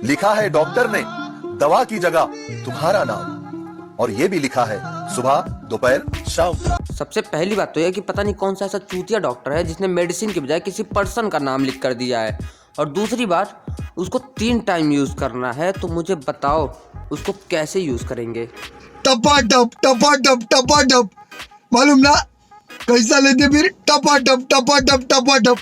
लिखा है डॉक्टर ने दवा की जगह तुम्हारा नाम, और ये भी लिखा है सुबह दोपहर शाम। सबसे पहली बात तो यह कि पता नहीं कौन सा ऐसा चूतिया डॉक्टर है जिसने मेडिसिन के बजाय किसी पर्सन का नाम लिख कर दिया है। और दूसरी बात, उसको 3 टाइम यूज करना है, तो मुझे बताओ उसको कैसे यूज करेंगे। टपाटप टपाटप टपाटप, मालूम ना कैसा लेते फिर, टपाटप टपाटप टपाटप।